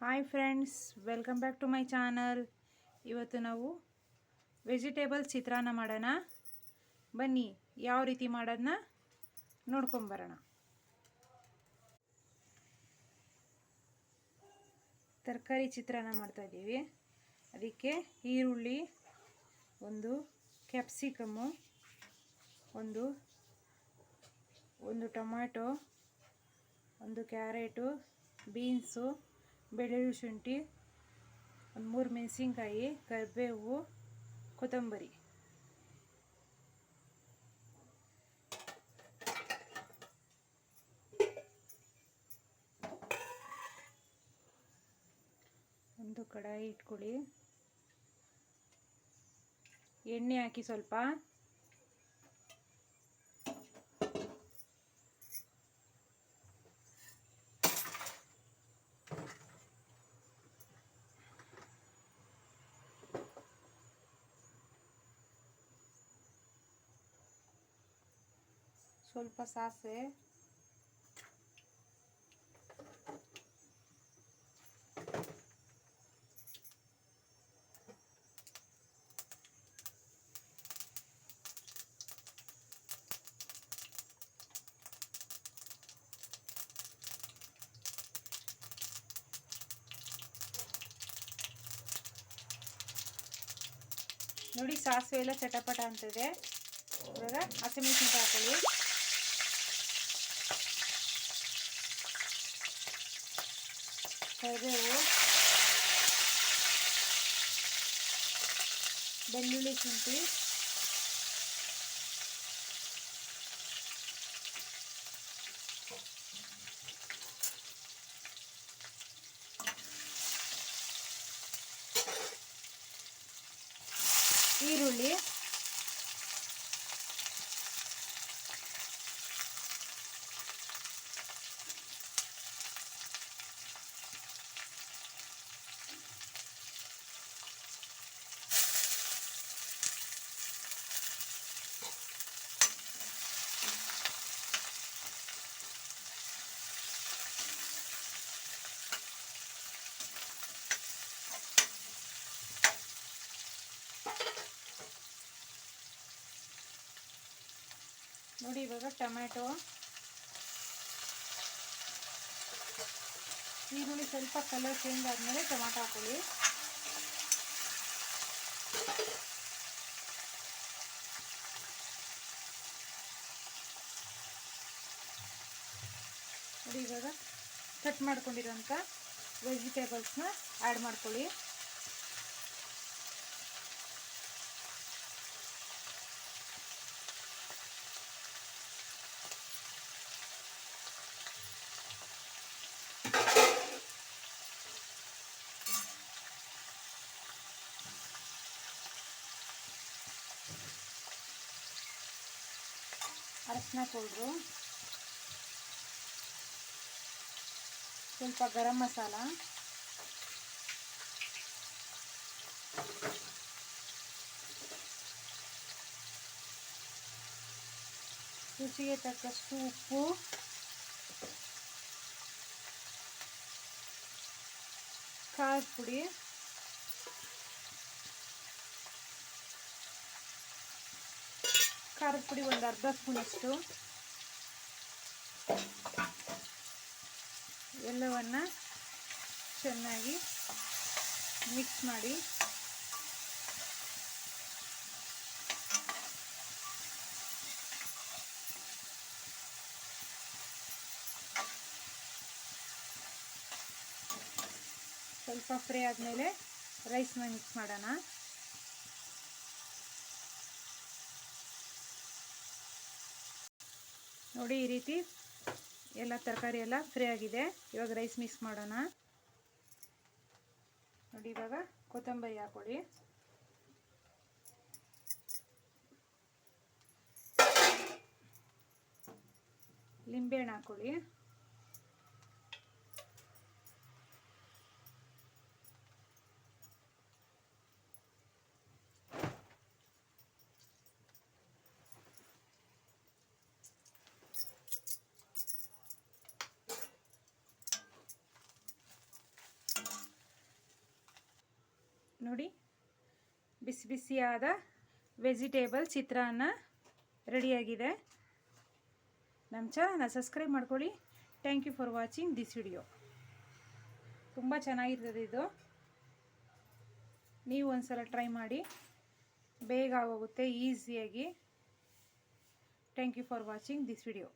Hi friends, welcome back to my channel. ಇವತ್ತು ನಾವು vegetable ಚಿತ್ರಾನ್ನ ಮಾಡೋಣ. ಬನ್ನಿ ಯಾವ ರೀತಿ ಮಾಡೋದನ್ನ ನೋಡ್ಕೊಂಬರೋಣ. ತರಕಾರಿ ಚಿತ್ರಾನ್ನ ಮಾಡ್ತಾಯಿದ್ದೀವಿ. ಅದಕ್ಕೆ ಈರುಳ್ಳಿ, ಒಂದು ಕ್ಯಾಪ್ಸಿಕಮ್ಮು, ಒಂದು ಟೊಮ್ಯಾಟೊ, ಒಂದು ಕ್ಯಾರೆಟು, ಬೀನ್ಸು, ಬೆಳ್ಳುಳ್ಳಿ, ಶುಂಠಿ, ಒಂದು 3 ಮೆಣಸಿನ್ಕಾಯಿ, ಕರಿಬೇವು, ಕೊತ್ತಂಬರಿ. ಒಂದು ಕಡಾಯಿ ಇಟ್ಕೊಳ್ಳಿ. ಎಣ್ಣೆ ಹಾಕಿ ಸ್ವಲ್ಪ. ಸ್ವಲ್ಪ ಸಾಸಿವೆ, ನೋಡಿ ಸಾಸಿವೆ ಎಲ್ಲ ಚಟಪಟ ಅಂತಿದೆ. ಇವಾಗ ಹಸಿಮೆಣಸಿನಕಾಯಿ ಹಾಕೊಳ್ಳಿ. ಕರಿಬೇವು, ಬೆಳ್ಳುಳ್ಳಿ, ಶುಂಠಿ, ಈರುಳ್ಳಿ, ನೋಡಿ ಇವಾಗ ಟೊಮ್ಯಾಟೊ, ಈರುಳ್ಳಿ ಸ್ವಲ್ಪ ಕಲರ್ ಚೇಂಜ್ ಆದಮೇಲೆ ಟೊಮ್ಯಾಟೊ ಹಾಕೊಳ್ಳಿ. ನೋಡಿ ಇವಾಗ ಕಟ್ ಮಾಡ್ಕೊಂಡಿರೋಂಥ ವೆಜಿಟೇಬಲ್ಸ್ನ ಆ್ಯಡ್ ಮಾಡ್ಕೊಳ್ಳಿ. ಅರಶಿನ ಪೌಡ್ರು, ಸ್ವಲ್ಪ ಗರಂ ಮಸಾಲ, ರುಚಿಗೆ ತಕ್ಕಷ್ಟು ಉಪ್ಪು, ಖಾರದ ಪುಡಿ, ಒಂದು ಅರ್ಧ ಸ್ಪೂನಷ್ಟು, ಎಲ್ಲವನ್ನು ಚೆನ್ನಾಗಿ ಮಿಕ್ಸ್ ಮಾಡಿ ಸ್ವಲ್ಪ ಫ್ರೈ ಆದಮೇಲೆ ರೈಸ್ನ ಮಿಕ್ಸ್ ಮಾಡೋಣ. ನೋಡಿ ಈ ರೀತಿ ಎಲ್ಲ ತರಕಾರಿ ಎಲ್ಲ ಫ್ರೈ ಆಗಿದೆ. ಇವಾಗ ರೈಸ್ ಮಿಕ್ಸ್ ಮಾಡೋಣ. ನೋಡಿ ಇವಾಗ ಕೊತ್ತಂಬರಿ ಹಾಕೊಳ್ಳಿ. ಲಿಂಬೆಹಣ್ಣು ಹಾಕೊಳ್ಳಿ. ನೋಡಿ, ಬಿಸಿ ಬಿಸಿಯಾದ ವೆಜಿಟೇಬಲ್ ಚಿತ್ರಾನ್ನ ರೆಡಿಯಾಗಿದೆ. ನಮ್ಮ ಚಾನಲ್ನ ಸಬ್ಸ್ಕ್ರೈಬ್ ಮಾಡ್ಕೊಳ್ಳಿ. Thank you for watching this video. ತುಂಬ ಚೆನ್ನಾಗಿರ್ತದೆ ಇದು. ನೀವು ಒಂದ್ಸಲ ಟ್ರೈ ಮಾಡಿ, ಬೇಗ ಆಗೋಗುತ್ತೆ ಈಸಿಯಾಗಿ. Thank you for watching this video.